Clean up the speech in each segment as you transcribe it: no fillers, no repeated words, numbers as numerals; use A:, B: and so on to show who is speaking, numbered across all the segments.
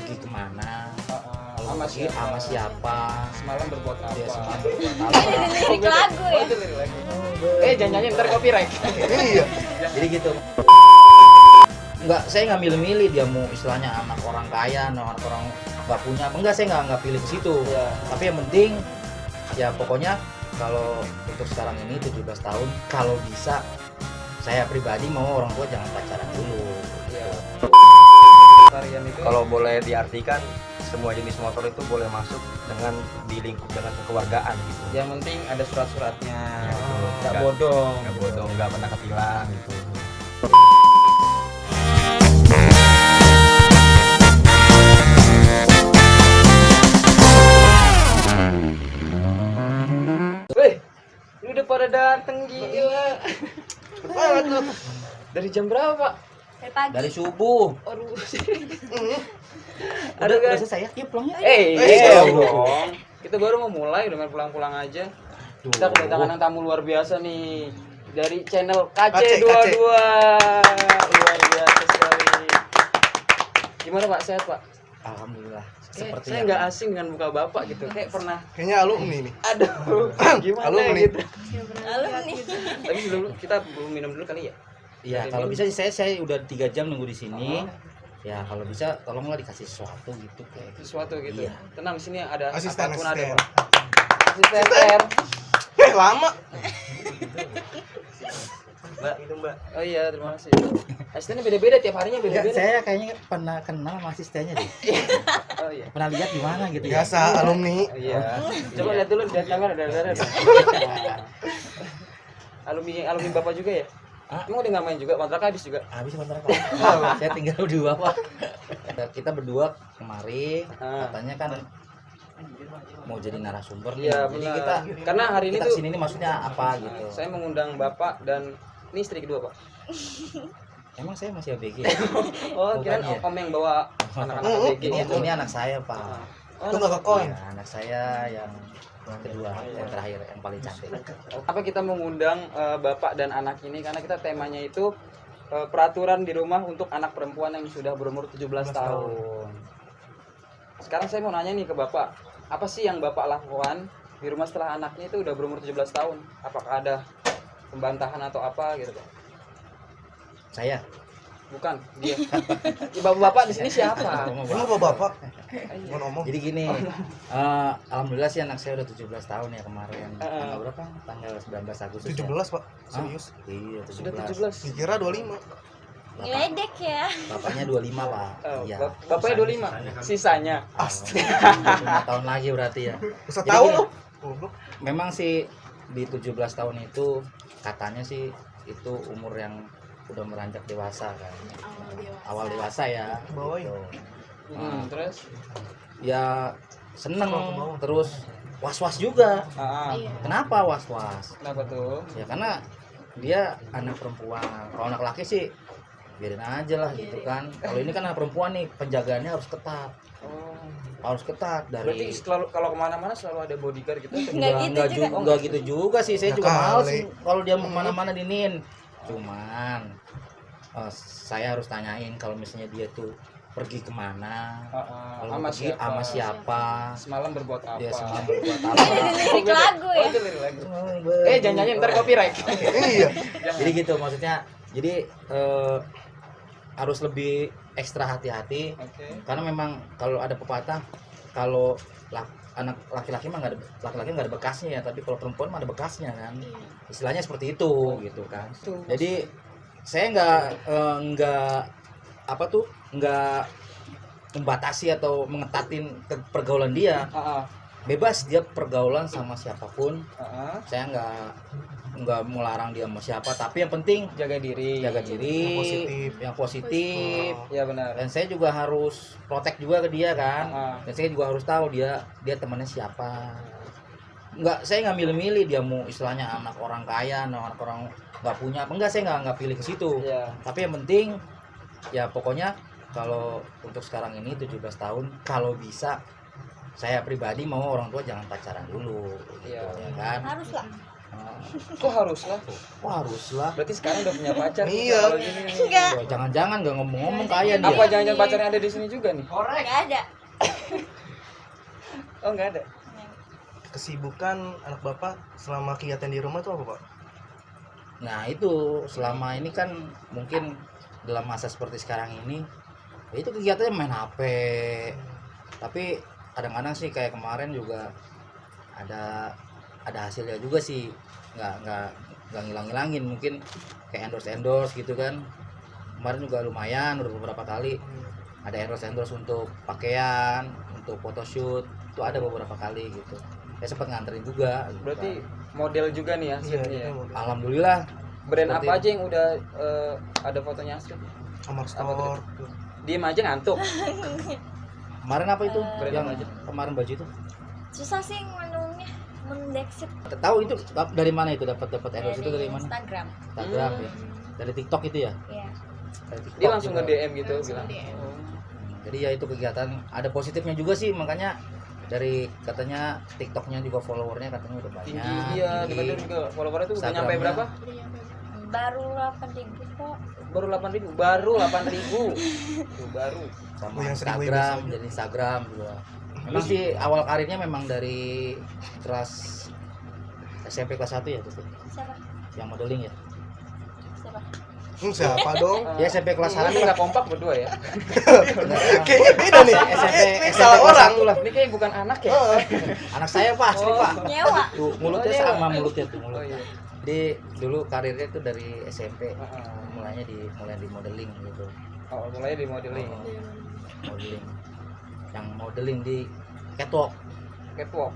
A: pergi kemana,
B: sama
A: siapa,
B: semalam berbuat apa.
A: dia semalam berbuat apa.
C: Lirik lagu ya.
B: Itu lirik lagu. Jangan nyanyi ntar copyright.
D: Iya.
A: Jadi gitu. Saya nggak milih-milih dia mau istilahnya anak orang kaya, anak orang nggak punya. Enggak, saya nggak pilih ke situ.
B: Iya.
A: Tapi yang penting ya pokoknya kalau untuk sekarang ini 17 tahun, kalau bisa saya pribadi mau orang tua jangan pacaran dulu.
B: Iya. Tarian itu
E: Kalau boleh diartikan, semua jenis motor itu boleh masuk dengan di lingkup dengan kekeluargaan gitu.
B: yang penting ada surat-suratnya. Nggak
E: Nggak-
B: bodong.
E: Nggak bodong, nggak pernah ketilang gitu.
B: Weh, lu udah pada dateng gila. Dari jam berapa, Pak?
C: Dari pagi.
A: Dari subuh.
B: Aduh.
A: Udah
B: Aduh,
A: udah
B: guys.
A: selesai ya? Yuk pulang ya.
B: Iya dong. Kita baru mau mulai, udah main pulang-pulang aja. Kita kedatangan tamu luar biasa nih dari channel KC22. Luar biasa sekali. Gimana Pak? Sehat Pak?
A: Alhamdulillah.
B: Seperti saya nggak asing dengan muka Bapak gitu. Kayak pernah.
D: Kayaknya alumni nih.
B: Aduh. Gimana
D: Alumni.
B: gitu?
C: Alumni.
B: Tapi sebelum kita belum minum dulu kali ya.
A: Iya, kalau bisa sih saya udah 3 jam nunggu di sini. Ya kalau bisa tolonglah dikasih sesuatu gitu kayak
B: Sesuatu gitu.
A: Iya.
B: Tenang, sini ada
D: Asisten.
B: apapun ada Pak. Asisten.
D: Lama.
E: Mbak, itu Mbak.
B: Oh iya, terima kasih. Asistennya beda-beda, tiap harinya
A: Enggak,
B: beda-beda.
A: saya kayaknya pernah kenal sama asistennya deh.
B: Oh iya.
A: Pernah lihat di mana gitu ya.
D: Biasa alumni.
B: Oh, iya. Coba lihat dulu di kamera ada. Alumni Bapak juga ya?
A: Hah?
B: Emang udah nggak main juga? Kontrak habis juga?
A: Habis sebentar kok. Saya tinggal berdua Pak. Kita berdua kemari, katanya kan mau jadi narasumber nih.
B: Iya
A: Jadi
B: benar.
A: kita
B: Karena hari ini
A: kita
B: tuh
A: kesini ini maksudnya apa gitu.
B: saya mengundang Bapak dan ini istri kedua Pak.
A: Emang saya masih ABG.
B: Oh,
A: Bukan
B: kirain
A: ya?
B: om yang bawa anak-anak ABG
A: Ini anak saya Pak.
B: Oh,
D: Itu nggak ke koin.
A: Iya, anak saya yang kedua, yang terakhir, yang paling cantik.
B: apa kita mengundang Bapak dan anak ini karena kita temanya itu peraturan di rumah untuk anak perempuan yang sudah berumur 17 tahun. Sekarang saya mau nanya nih ke Bapak, apa sih yang Bapak lakukan di rumah setelah anaknya itu udah berumur 17 tahun? Apakah ada pembantahan atau apa gitu, Pak?
A: Saya.
B: Bukan, dia. Bapak di sini siapa?
D: Emang bapak? Mau ngomong.
A: Jadi gini, alhamdulillah sih anak saya udah 17 tahun ya kemarin. Tanggal berapa? Tanggal 19 Agustus.
D: 17
A: ya?
D: Pak. Serius.
A: Iya,
B: Sudah
A: 17.
B: 17.
D: Dikira 25.
C: Ngeledek ya.
A: Bapaknya 25, Pak.
B: Oh,
A: Iya.
B: Bapaknya 25. Sisanya.
A: 5 tahun lagi berarti ya.
D: Bisa
A: Jadi
D: tahu
A: gini,
D: lu. Goblok.
A: memang sih di 17 tahun itu katanya sih itu umur yang udah meranjak dewasa kan. Awal dewasa ya.
D: Bawain.
A: Gitu.
B: Terus?
A: Ya seneng terus was-was juga.
C: Iya.
A: Kenapa was-was?
B: Kenapa tuh?
A: Ya karena dia anak perempuan. Kalau anak laki sih biarin aja lah gitu kan. Kalau ini kan anak perempuan nih, penjagaannya harus ketat.
B: Oh.
A: Harus ketat
B: Berarti
A: dari
B: selalu kalau kemana-mana selalu ada bodyguard gitu? atau
C: Nggak
B: gimana?
C: gitu juga.
A: enggak gitu juga sih. Saya
D: Ya
A: juga males
D: kali.
A: sih kalau dia mau kemana-mana dinin. Cuman saya harus tanyain kalau misalnya dia tuh pergi kemana, kalau
B: Sama
A: pergi
B: siapa?
A: sama siapa,
B: Semalam berbuat apa?
A: dia semalam berbuat apa.
C: Lirik lagu ya.
B: Itu lirik lagu. Jangan nyanyi ntar copyright.
D: Iya.
A: Jadi gitu maksudnya. Jadi harus lebih ekstra hati-hati
B: Oke.
A: karena memang kalau ada pepatah kalau anak laki-laki mah nggak ada bekasnya ya, tapi kalau perempuan mah ada bekasnya kan. Istilahnya seperti itu gitu kan.
B: Tuh.
A: Jadi saya nggak membatasi atau mengetatin pergaulan dia. Bebas dia pergaulan sama siapapun. Saya nggak mau larang dia sama siapa, tapi yang penting
B: Jaga diri.
A: yang positif.
B: Ya benar.
A: Dan saya juga harus protek juga ke dia kan. Dan saya juga harus tahu dia temannya siapa. Saya nggak milih-milih dia mau istilahnya anak orang kaya, anak orang nggak punya. Enggak, saya nggak pilih ke situ.
B: Iya.
A: Tapi yang penting ya pokoknya kalau untuk sekarang ini 17 tahun, kalau bisa saya pribadi mau orang tua jangan pacaran dulu gitu,
B: Iya.
A: ya kan.
C: Harus lah.
B: Kok haruslah?
A: Wah haruslah.
B: Berarti sekarang udah punya pacar.
D: Iya.
B: Kalau gini nih.
C: Enggak.
A: Wah, jangan-jangan nggak ngomong-ngomong kaya nih.
B: Apa jangan-jangan pacarnya ada di sini juga nih?
C: Enggak ada.
B: Oh, enggak ada.
D: Kesibukan anak bapak selama kegiatan di rumah tuh apa pak?
A: Nah itu selama ini kan mungkin dalam masa seperti sekarang ini ya itu kegiatannya main HP. Tapi kadang-kadang sih kayak kemarin juga ada hasilnya juga sih, nggak ngilang-ngilangin, mungkin kayak endorse gitu kan. Kemarin juga lumayan, udah beberapa kali ada endorse untuk pakaian, untuk photoshoot itu ada beberapa kali gitu. Saya sempat nganterin juga gitu
B: Berarti
A: kan.
B: model juga nih ya hasilnya ya.
A: Alhamdulillah.
B: Brand
A: Seperti
B: apa aja yang udah ada fotonya Astrid?
D: Amar
B: Apa
D: Store.
B: Diem aja ngantuk.
A: Kemarin apa itu?
B: Brand
A: Yang
B: apa aja?
A: kemarin baju itu?
C: Susah sih menunya, mendeksip
A: Tahu itu dari mana itu dapat endorse itu dari mana?
C: Instagram.
A: Instagram ya. Dari TikTok itu ya?
C: Iya.
A: Dari TikTok
B: Dia langsung
A: juga.
B: nge-DM gitu
F: Langsung
B: bilang.
F: nge-DM.
B: Oh.
A: Jadi ya itu kegiatan ada positifnya juga sih, makanya dari katanya TikToknya juga followernya katanya udah banyak.
B: Tinggi iya,
A: tinggi.
B: dibanding juga followernya tuh udah nyampe
A: Instagramnya.
B: berapa?
C: Baru 8.000 kok.
B: Baru 8.000. Baru 8.000. Tuh baru.
A: Sama
D: Oh, yang 1000
A: Instagram,
D: biasanya.
A: jadi Instagram juga. Memang sih awal karirnya memang dari kelas SMP kelas 1 ya tuh,
C: Siapa?
A: yang modeling ya.
C: Siapa?
D: Siapa dong?
A: Ya SMP kelas 1
B: Ini nggak kompak berdua ya.
D: Kayaknya beda nih.
A: SMP
D: Salah
A: kelas
D: orang.
A: 1 lah.
B: Ini kayak bukan anak ya.
A: Anak saya Pak, asli
B: Oh.
A: Pak.
C: Nyewa.
A: Tuh, mulutnya
B: Oh,
A: sama mulutnya tuh
B: Oh
A: mulutnya.
B: iya.
A: Jadi dulu karirnya tuh dari SMP,
B: Heeh.
A: mulai di modeling gitu.
B: Oh, mulai di modeling.
A: Modeling. Yang modeling di catwalk.
B: Catwalk.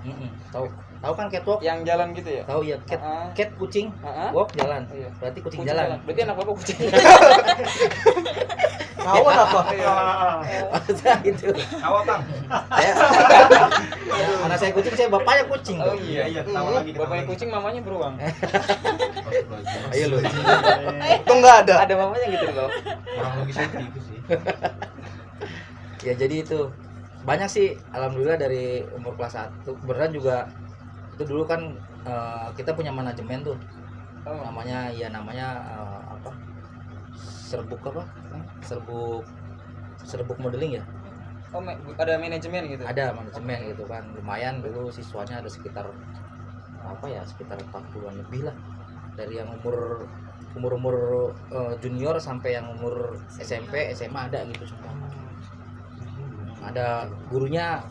A: Tahu kan catwalk?
B: Yang jalan gitu ya?
A: Tahu ya,
B: Heeh.
A: cat kucing,
B: Heeh.
A: walk jalan.
B: Iya.
A: Berarti kucing
B: Kucing
A: jalan.
B: Berarti anak bapak kucing.
D: Kawan apa?
A: Maksudnya gitu.
E: Awak Bang.
A: Saya, ya, anak saya kucing, saya bapaknya kucing.
B: Oh
A: tuh.
B: iya.
E: ketawa lagi.
B: Bapaknya kucing, mamanya beruang.
A: Ayo lu.
D: Itu nggak ada.
B: Ada mamanya gitu loh.
E: Orang logisnya itu sih.
A: Ya jadi itu banyak sih alhamdulillah dari umur kelas 1. Kebetulan juga itu dulu kan kita punya manajemen tuh.
B: Oh.
A: Namanya apa? Serbuk apa? Serbuk modeling ya.
B: Oh, ada manajemen gitu.
A: Ada manajemen gitu kan. Lumayan dulu siswanya ada sekitar apa ya? Sekitar 40-an lebih lah. Dari yang umur junior sampai yang umur SMP, SMA ada gitu semua. Ada gurunya,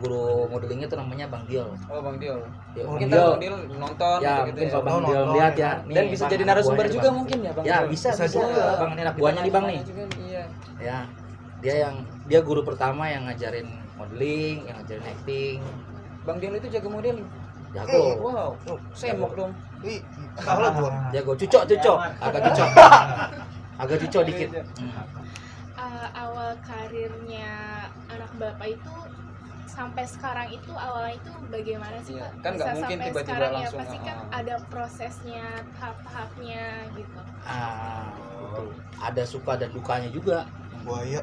A: guru modelingnya tuh namanya Bang Diol.
B: Oh, Bang Dio.
A: Ya,
B: Mungkin
A: Bang Diol.
B: Bang Dio nonton
A: Ya,
B: gitu
A: mungkin
B: ya.
A: kalau Bang
D: Oh,
A: Diol
D: nonton,
A: lihat
D: ya.
A: ya.
B: Dan bisa
A: Bang,
B: jadi
A: anak
B: narasumber
A: buahnya
B: juga
A: Bang.
B: mungkin ya, Bang.
A: Ya,
B: Diol?
A: bisa
D: Bisa
A: juga.
D: juga.
A: Bang ini anak buahnya nih Bang nih.
B: Juga, iya.
A: Ya. Dia guru pertama yang ngajarin yang ngajarin acting.
B: Bang Diol itu jago modeling.
A: Jago.
B: Wow. Semok dong.
D: Ih, salah gua.
A: Jago. Cucok. Agak cucok. Agak cucok dikit.
F: Awal karirnya anak bapak itu sampai sekarang itu awalnya itu bagaimana sih
B: Iya,
F: Pak?
B: kan nggak
F: Bisa
B: mungkin
F: sampai
B: tiba-tiba
F: sekarang
B: langsung,
F: ya pasti kan ada prosesnya, tahap-tahapnya gitu.
A: Itu. Ada suka dan dukanya juga.
D: Buaya.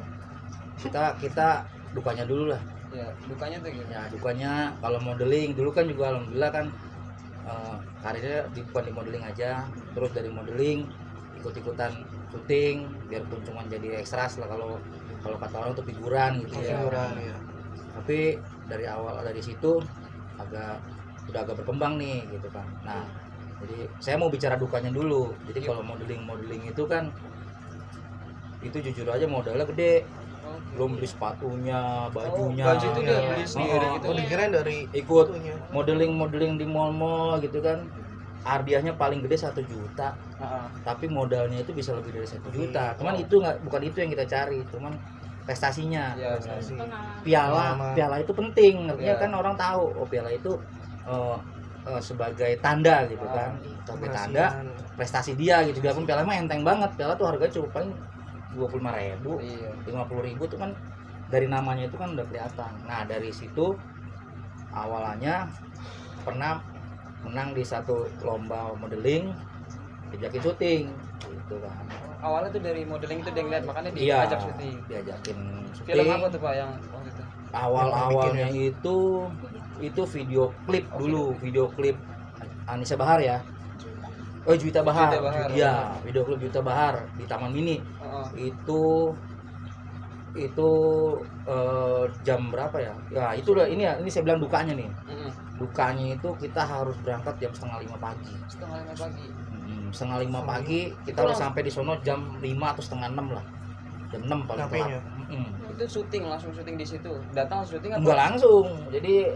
A: Kita dukanya dulu lah.
B: Ya, dukanya tuh gitu.
A: Ya dukanya kalau modeling dulu kan juga alhamdulillah kan karirnya bukan di modeling aja, terus dari modeling ikut-ikutan syuting biarpun cuma jadi ekstras lah kalau kata orang tuh figuran gitu ya.
D: Figuran ya.
A: Tapi dari situ udah agak berkembang nih gitu kan. Nah jadi saya mau bicara dukanya dulu. Jadi kalau modeling itu kan itu jujur aja modalnya gede, belum beli sepatunya, bajunya.
B: Baju itu dia beli sendiri gitu.
D: Oh, dikirain dari
A: Ikut
D: itunya.
A: modeling di mall-mall gitu kan. Hadiahnya paling gede 1 juta,
B: Heeh.
A: tapi modalnya itu bisa lebih dari 1 juta. Cuman
B: Wow.
A: itu bukan itu yang kita cari, cuman prestasinya.
B: Ya,
D: Prestasi.
F: Pengalaman.
A: Piala itu penting, artinya
B: Iya.
A: kan orang tahu piala itu sebagai tanda gitu kan, sebagai tanda prestasi dia gitu. Biarpun piala mah enteng banget, piala tuh harganya cuma paling 25.000,
B: Iya.
A: 50.000 tuh kan dari namanya itu kan udah kelihatan. Nah dari situ awalnya pernah menang di satu lomba modeling, diajakin syuting gitu kan.
B: Awalnya tuh dari modeling itu dia ngeliat, makanya
A: Iya,
B: diajak syuting.
A: diajakin syuting.
B: Film apa tuh Pak yang waktu itu?
A: Awal-awalnya itu video klip dulu, video klip Anissa Bahar ya. Oh, Juwita Bahar.
B: Juwita Bahar.
A: Iya, video klip Juwita Bahar di Taman Mini. Itu jam berapa ya? Ya itu ini saya bilang dukanya nih. Dukanya itu kita harus berangkat jam 4:30 pagi.
B: 4:30 pagi.
A: 4:30 pagi kita harus sampai di sono jam 5 atau 5:30 lah. Jam 6 paling telat.
B: Itu syuting, langsung syuting di situ. Datang syuting apa?
A: Enggak langsung. Jadi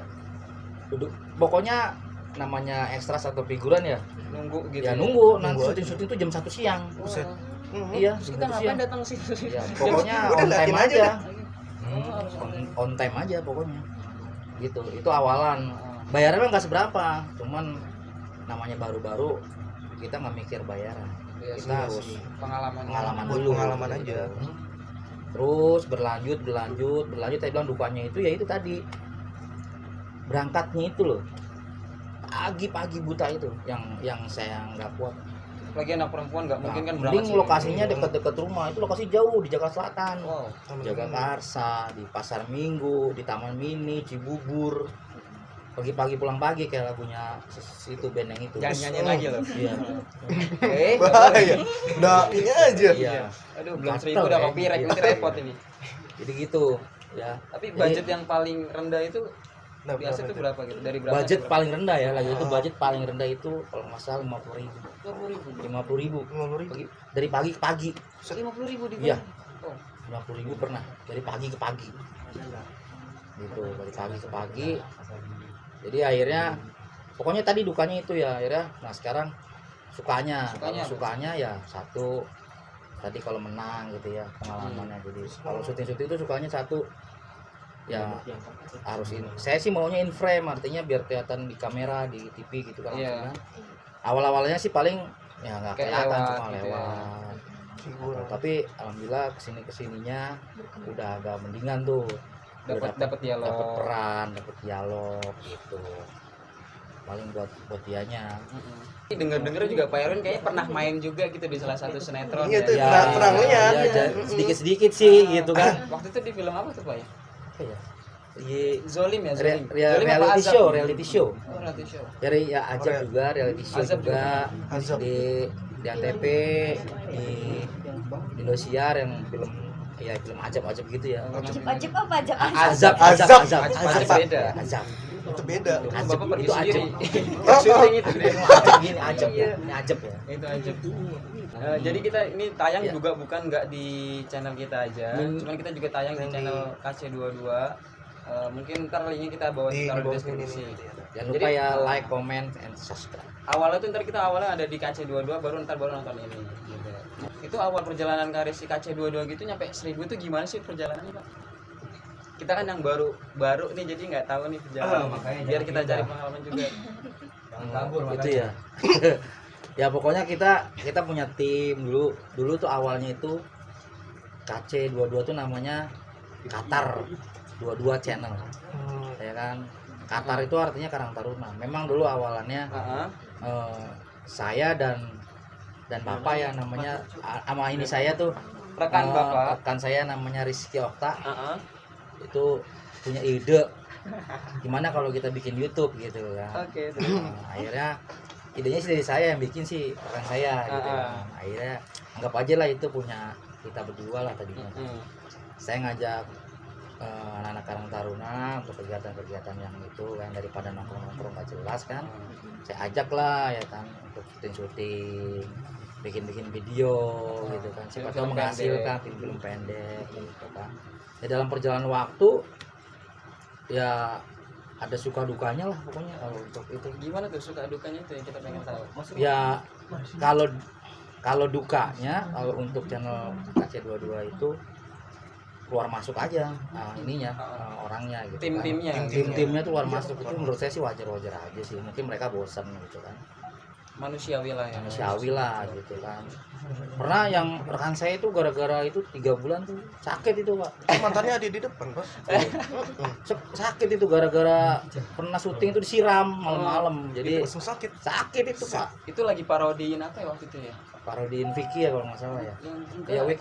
A: duduk pokoknya namanya ekstras atau figuran ya.
B: Nunggu gitu.
A: Ya nunggu. Nanti syuting tuh jam 1 siang.
D: Buset.
A: Iya,
B: Terus
A: jam
B: kita
A: 1
B: ngapain
A: siang.
B: datang ke situ?
A: Ya, pokoknya
D: Udah
A: on time
D: liatin aja
A: aja.
B: harus
A: On time aja pokoknya. Gitu. Itu awalan. Bayarnya nggak seberapa, cuman namanya baru-baru kita nggak mikir bayaran.
B: Iya,
A: Kita harus
B: pengalaman
D: Buat
A: dulu.
D: pengalaman aja.
A: Terus berlanjut. Saya bilang dukanya itu ya itu tadi. Berangkatnya itu loh. Pagi-pagi buta itu yang saya nggak kuat.
B: lagi anak perempuan nggak mungkin kan berangkat
A: Mending
B: sini.
A: lokasinya dekat-dekat rumah. Itu lokasi jauh di Jakarta Selatan.
B: Wow.
A: Jagakarsa, di Pasar Minggu, di Taman Mini, Cibubur. Pagi-pagi pulang pagi kayak lagunya itu band yang itu.
B: Jangan nyanyi lagi loh.
A: Iya.
D: Bahaya. Udah ini aja.
A: Iya.
B: Aduh, belum
A: Gatel
B: 1.000 udah
A: ya.
B: copyright,
A: Iya.
B: nanti repot ini.
A: Jadi gitu ya.
B: Tapi budget yang paling rendah itu
D: Nah,
B: biasa itu berapa gitu? Dari berapa?
A: Budget
B: sampai
A: paling rendah ya, lagi itu budget paling rendah itu kalau nggak salah 50.000.
B: berapa?
A: 50.000.
D: 50.000.
A: Dari pagi ke pagi.
B: 50.000 di
A: Iya.
B: Oh.
A: 50.000 pernah dari pagi ke pagi. Gitu, dari pagi ke pagi. Jadi akhirnya pokoknya tadi dukanya itu ya akhirnya. Nah, sekarang sukanya ya satu tadi kalau menang gitu ya pengalamannya. Jadi kalau syuting-syuting itu sukanya satu ya harus ini. Saya sih maunya in frame, artinya biar kelihatan di kamera, di TV gitu kan.
B: Iya.
A: Awal-awalnya sih paling ya nggak
B: Kayak
A: kelihatan
B: lewat
A: cuma
B: gitu ya.
A: lewat. Tapi alhamdulillah kesininya udah agak mendingan tuh. Udah
B: Dapat dialog.
A: dapat peran, dapat dialog gitu. Paling buat dianya.
B: Dengar-dengar juga Pak Erwin kayaknya pernah main juga gitu di salah satu sinetron.
D: Iya,
B: ya.
D: tuh. Pernah lihat.
A: Sedikit-sedikit sih gitu kan.
B: Waktu itu di film apa tuh Pak ya?
A: Apa ya? Di
B: Zolim ya, Zolim. Zolim apa
A: reality
B: Azab?
A: show, reality show.
B: Oh, reality show.
A: Dari ya Ajab juga, reality show
B: Azab
A: juga.
D: Azab.
A: Di ATP, di Indosiar yang film Ajab gitu ya.
C: Ajib apa ajab?
A: Azab.
B: beda.
A: Azab.
D: Itu beda.
B: Bapak pergi
A: itu
B: sendiri.
A: Ajab.
B: Syuting itu deh.
A: Ajab gini Ajab ya. Ini Ajab ya.
B: Itu aja. Jadi kita ini tayang
A: Ya.
B: juga bukan nggak di channel kita aja, cuman kita juga tayang di channel KC22. Mungkin ntar linknya kita bawa
D: Di
B: taruh di
D: bawah ini
B: deskripsi.
D: nih.
A: Jangan lupa ya like, comment, and subscribe.
B: Awalnya tuh ntar kita awalnya ada di KC22 baru nonton ini. Gitu. Itu awal perjalanan karir si KC22 gitu nyampe 1000 itu gimana sih perjalanannya Pak? Kita kan yang baru nih jadi nggak tahu nih perjalanan. Biar kita cari pengalaman juga.
A: Itu ya. Ya pokoknya kita punya tim dulu tuh awalnya itu KC22 tuh namanya Qatar 22 channel ya kan. Qatar itu artinya Karang Taruna. Memang dulu awalannya saya dan bapak ya namanya sama ini saya tuh
B: Rekan Bapak.
A: rekan saya namanya Rizky Okta. Itu punya ide gimana kalau kita bikin YouTube gitu kan.
B: Oke.
A: Akhirnya idenya sih dari saya yang bikin sih rekan saya gitu kan. Akhirnya anggap aja lah itu punya kita berdua lah tadinya. Saya ngajak anak-anak Karang Taruna untuk kegiatan-kegiatan yang itu kan, daripada nongkrong-nongkrong gak jelas kan. Saya ajak lah ya kan untuk syuting-syuting, bikin video gitu kan. Siapa tahu menghasilkan film pendek gitu kan. Ya dalam perjalanan waktu ya ada suka dukanya lah pokoknya kalau untuk itu.
B: Gimana tuh suka dukanya itu yang kita pengen tahu.
A: Ya kalau dukanya kalau untuk channel KC22 itu keluar masuk aja orangnya gitu. Tim-timnya tuh keluar masuk itu menurut saya sih wajar aja sih. Mungkin mereka bosan gitu kan.
B: Manusiawi lah ya.
A: Manusiawi lah gitu kan. Pernah yang rekan saya itu gara-gara itu 3 bulan tuh sakit itu Pak.
D: Mantannya ada di depan Pak.
A: Sakit itu gara-gara pernah syuting itu disiram malam-malam. Jadi
D: Langsung sakit.
A: sakit itu Pak.
B: Itu lagi parodiin apa ya waktu itu ya?
A: Parodiin Vicky ya kalau nggak salah ya. Ya,
B: Wik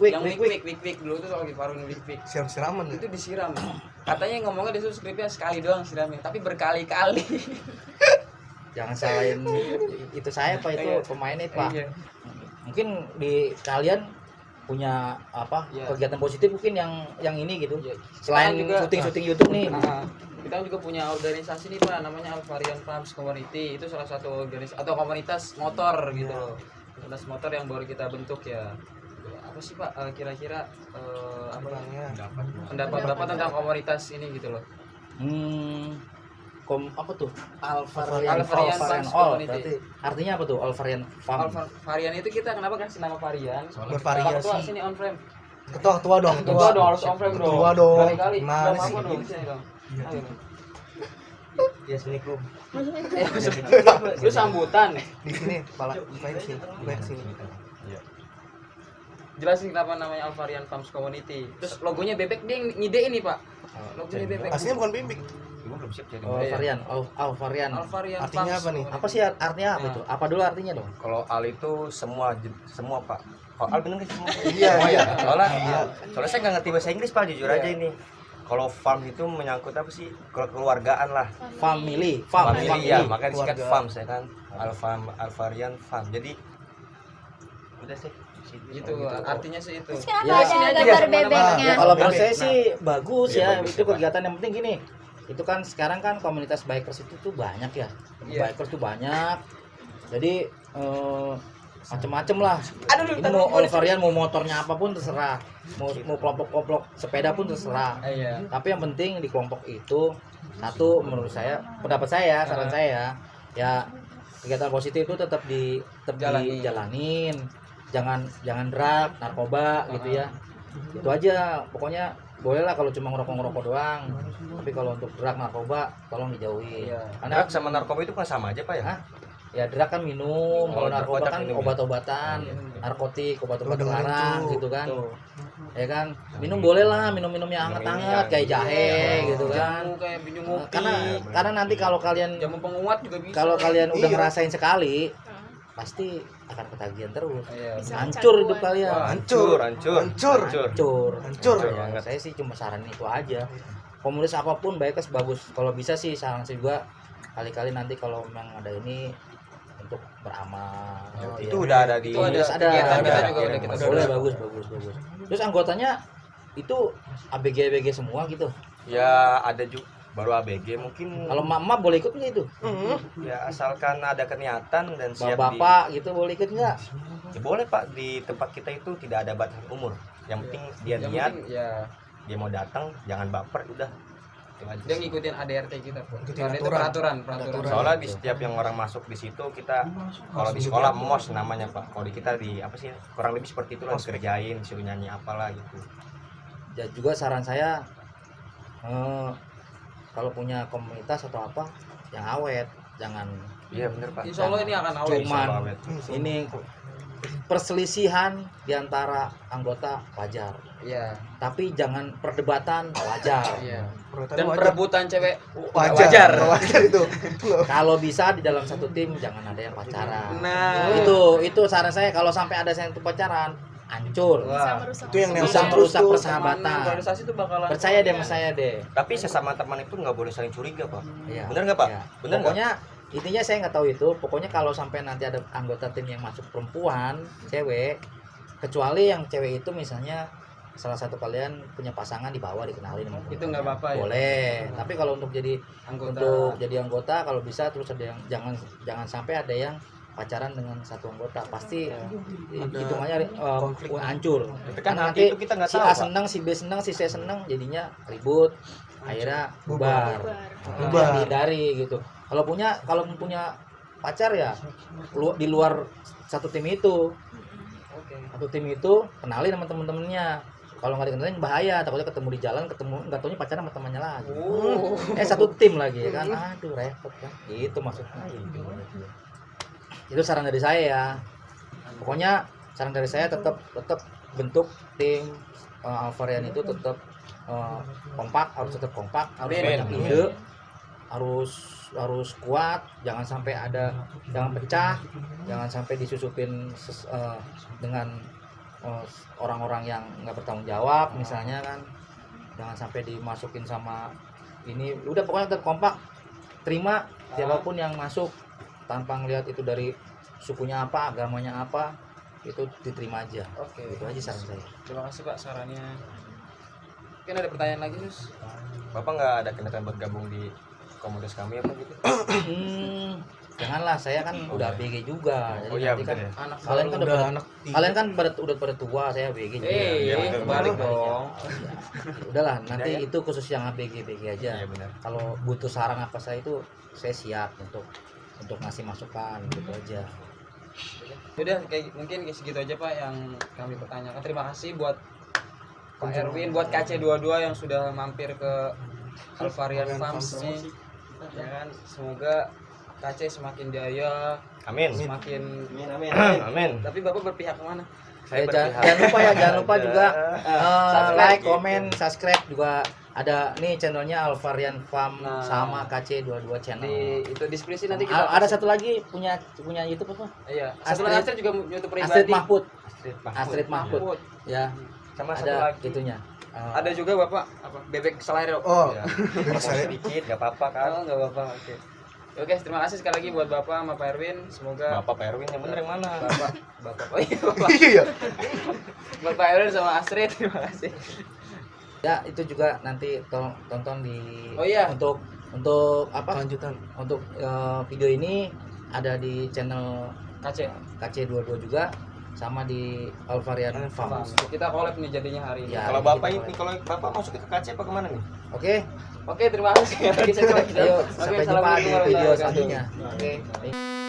B: dulu tuh lagi parodiin Wik.
D: Siram-siraman.
B: Itu disiram. Katanya ngomongnya di skripnya sekali doang siramnya, tapi berkali-kali.
A: jangan salahin itu saya Pak, itu
B: Iya.
A: pemainnya Pak.
B: Iya.
A: Mungkin di kalian punya apa
B: Iya.
A: kegiatan positif mungkin yang ini gitu.
B: Iya.
A: Selain
B: Sekarang juga-
A: syuting YouTube nih.
B: Kita juga punya organisasi nih Pak, namanya Alvarian Farms Community. Itu salah satu organisasi atau komunitas motor gitu loh. Komunitas motor yang baru kita bentuk ya. Apa sih Pak kira-kira apa
D: Bilangnya.
B: pendapat Bapak tentang komunitas ini gitu loh?
A: Apa tuh?
B: Alvarian Farms
A: All.
B: Community.
A: Berarti artinya apa tuh Alvarian Farm?
B: Varian itu kita kenapa kasih nama varian?
D: Bervariasi.
B: Pak Ketua sini on frame.
D: Ketua dong,
B: Ketua dong harus on frame dong.
D: Ketua dong.
B: Kali-kali.
D: Gimana
B: Dong,
D: sih?
B: apa dong? Sini dong. Ayo.
E: Ya sini klub.
B: Lu sambutan.
D: Di sini, kepala bukain di sini, bukain ke sini.
B: Jelasin kenapa namanya Alvarian Farms Community. Terus logonya bebek dia yang ngidein nih Pak. Logonya bebek.
D: Aslinya bukan bebek.
E: Ibu belum siap jadi.
A: Alvarian, Alvarian.
B: Alvarian
D: Artinya
B: Farms
D: apa nih?
B: Community.
A: Apa sih artinya apa
B: Nah.
A: itu? Apa dulu artinya dong?
E: Kalau al itu semua Pak. Kalau al bener nggak sih semua?
D: Iya,
E: Semua
D: iya.
E: ya? Soalnya
D: Iya.
E: soalnya saya nggak ngerti bahasa Inggris Pak, jujur aja ini. Kalau farm itu menyangkut apa sih? Keluargaan lah.
A: Family,
E: Family ya, makanya disingkat
D: Keluarga.
E: farm saya kan. Alvarian Farm. Jadi udah sih.
B: Gitu, artinya sih itu.
C: Terus kenapa
A: Ya,
C: ada
B: sini aja
C: gambar
B: ya,
C: bebeknya?
A: Ya, kalau menurut
D: Oke.
A: saya sih bagus
E: Iya,
A: ya,
E: bagus
A: itu
E: ya,
A: kegiatan yang penting gini. Itu kan sekarang kan komunitas bikers itu tuh banyak ya.
B: Iya.
A: Bikers tuh banyak. Jadi macem-macem lah.
B: Aduh,
A: Ini mau Alvarian mau motornya apapun terserah. Mau kelompok-kelompok sepeda pun terserah.
B: Iya.
A: Tapi yang penting di kelompok itu satu menurut saya, pendapat saya, saran saya ya kegiatan positif itu tetap
B: Jalani.
A: dijalanin. Jangan drug, narkoba gitu ya. Itu aja pokoknya boleh lah kalau cuma ngerokok doang. Tapi kalau untuk drug, narkoba tolong dijauhi.
B: Iya.
A: Karena
E: Drug sama narkoba itu kan sama aja Pak ya?
A: Hah? Ya drug kan minum, kalau
E: Kalau
A: narkoba
E: narkoba
A: kan
E: minum ya?
A: obat-obatan,
B: Iya.
A: narkotik, obat-obat
D: Lu dengerin,
A: terlarang
D: Cu.
A: gitu kan.
B: Tuh.
A: Ya kan, minum boleh lah, minum-minum yang hangat-hangat kayak jahe
B: Iya.
A: gitu kan.
B: Jamu kayak minum ngopi.
A: Karena nanti kalau kalian
B: jamu penguat juga bisa.
A: udah
D: Iya.
A: ngerasain sekali,
F: Nah,
A: pasti akan ketagihan terus.
B: Iya.
F: Bisa
A: Hancur
F: kecanduan.
A: hidup kalian.
E: Wah,
D: Hancur.
E: hancur.
A: Hancur.
D: Hancur.
A: Ya,
E: banget.
A: saya sih cuma saranin itu aja. Komunitas apapun bikers bagus. Kalau bisa sih saran saya juga kali-kali nanti kalau memang ada ini untuk beramal.
E: Oh,
A: gitu
E: itu
A: ya.
E: udah ada di
B: Itu ada
A: Komunitas ada,
B: kegiatan kita
A: ada.
B: juga udah kita
A: Boleh,
B: sudah.
A: bagus. Terus anggotanya itu ABG semua gitu.
E: Ya ada juga baru ABG mungkin.
A: Kalau mama boleh ikut nggak itu?
E: Ya asalkan ada niatan dan siap
A: Bapak gitu boleh ikut nggak?
E: Ya boleh Pak, di tempat kita itu tidak ada batas umur. Yang penting dia
B: Yang
E: niat,
B: penting, ya
E: dia mau datang, jangan baper udah. Itu aja
B: dia
E: sih.
B: ngikutin ADRT kita Pak.
D: Ngikutin
B: Karena itu
D: aturan.
B: peraturan.
E: Soalnya di setiap yang orang masuk di situ kita kalau di sekolah MOS namanya Pak. Kalau di kita di apa sih? Kurang lebih seperti itu lah, kerjain, disuruh nyanyi apalah gitu.
A: Ya juga saran saya kalau punya komunitas atau apa yang awet, jangan
E: Iya bener Pak.
B: Insya Allah ini akan awet.
A: Cuman
E: Awet.
A: ini perselisihan di antara anggota wajar,
B: Iya.
A: tapi jangan perdebatan wajar.
B: Iya.
D: Perbuatan
B: Dan
D: wajar.
B: perebutan cewek
D: Wajar. Wajar itu.
A: Kalau bisa di dalam satu tim jangan ada yang pacaran.
B: Nah,
A: Itu saran saya, kalau sampai ada yang pacaran, hancur.
F: Bisa
B: Wah.
F: merusak.
D: Itu yang
A: Bisa
D: Nelson
A: merusak
D: tuh.
A: persahabatan.
B: Organisasi itu bakalan
A: Percaya deh sama saya deh.
E: Tapi sesama teman itu nggak boleh saling curiga Pak.
A: Iya.
E: Bener nggak Pak?
A: Iya.
E: Bener nggak?
A: Pokoknya intinya saya nggak tahu itu. Pokoknya kalau sampai nanti ada anggota tim yang masuk perempuan, cewek, kecuali yang cewek itu misalnya salah satu kalian punya pasangan di bawah dikenalin sama
B: Itu nggak apa-apa ya?
A: boleh. Tapi kalau untuk jadi
B: anggota.
A: kalau bisa terus ada yang jangan sampai ada yang pacaran dengan satu anggota, pasti hitungannya
D: konflik.
A: hancur.
E: Tapi kan
A: Karena
E: nanti itu kita nggak
A: si
E: tahu
A: A
E: Pak.
A: seneng, si B seneng, si C seneng, jadinya ribut, akhirnya bubar.
F: Bubar.
A: Itu yang dihindari gitu. Kalau punya pacar ya di luar satu tim itu,
B: Oke.
A: satu tim itu kenalin sama temen-temennya. Kalau nggak dikenalin bahaya, takutnya ketemu di jalan, nggak taunya pacaran sama temannya lagi. Satu tim lagi ya kan, aduh repot kan. Itu maksudnya. Itu saran dari saya ya. Pokoknya saran dari saya tetap bentuk tim Alvarian itu tetap kompak, harus tetap kompak, harus
B: Amin.
A: banyak ide, harus kuat, jangan sampai jangan pecah, jangan sampai disusupin dengan orang-orang yang nggak bertanggung jawab misalnya kan, jangan sampai dimasukin sama ini. Udah pokoknya tetap kompak, terima siapapun yang masuk, tanpa ngelihat itu dari sukunya apa, agamanya apa, itu diterima aja.
B: Oke.
A: Itu aja saran saya.
B: Terima kasih Pak sarannya. Mungkin ada pertanyaan lagi, Sus?
E: Bapak nggak ada keniatan buat gabung di komunitas kami apa gitu?
A: Janganlah, saya kan udah ABG juga. Jadi
E: Oh iya,
A: nanti
E: betul
A: kan
E: ya.
B: Anak
A: kalian kan
D: udah
A: udah
D: anak tiga.
A: kalian kan udah pada tua, saya ABG juga.
E: iya,
B: balik
E: betul.
B: dong.
A: Udahlah, nanti
E: Udah ya?
A: itu khusus yang ABG aja.
E: Iya benar.
A: Kalau butuh saran apa saya itu saya siap untuk ngasih masukan gitu aja.
B: Udah kayak mungkin segitu aja Pak yang kami pertanyakan. Terima kasih buat Pak Erwin, buat KC22 yang sudah mampir ke Alvarian Farms nih. Ya kan, semoga KC semakin jaya,
E: Amin.
B: semakin
E: Amin.
B: Tapi Bapak berpihak kemana?
E: Saya berpihak.
A: Jangan lupa ya, jangan lupa juga
B: Subscribe.
A: like, komen, subscribe juga ada nih channelnya Alvarian Farm
B: Nah.
A: sama KC22 channel.
B: Di itu deskripsi nanti kita
A: Ada satu lagi punya YouTube apa?
B: Iya. Satu lagi Astrid juga YouTube pribadi.
A: Astrid Mahfud.
E: Astrid Mahfud.
A: Astrid Mahfud. Ya,
E: Sama satu
A: ada
E: lagi.
A: itunya.
B: Ada juga Bapak apa? Bebek selero.
D: Oh,
E: Ya.
D: bebek saya.
E: Sedikit nggak apa-apa kan.
B: Oh, enggak apa-apa. Oke. Oke, terima kasih sekali lagi buat Bapak sama Pak Erwin. Semoga
E: Bapak Pak Erwin yang bener yang mana?
B: Bapak oh iya Bapak.
D: Iya.
B: Buat Pak Erwin sama Astrid, terima kasih.
A: Ya, itu juga nanti tonton di
B: Oh iya.
A: untuk apa?
D: Kelanjutan.
A: Untuk video ini ada di channel
B: KC.
A: KC22 juga sama di Alvarian Farm.
B: Kita collab nih jadinya hari ini.
A: Ya.
E: Kalau
A: ini
E: Bapak
A: kita
E: ini kalau Bapak masuk ke KC apa kemana nih?
A: Oke,
B: Oke, terima kasih sekali lagi.
A: ayo
B: Oke,
A: sampai jumpa di
B: assalamualaikum
A: video
B: warahmatullahi wabarakatuh.
A: selanjutnya. Oke.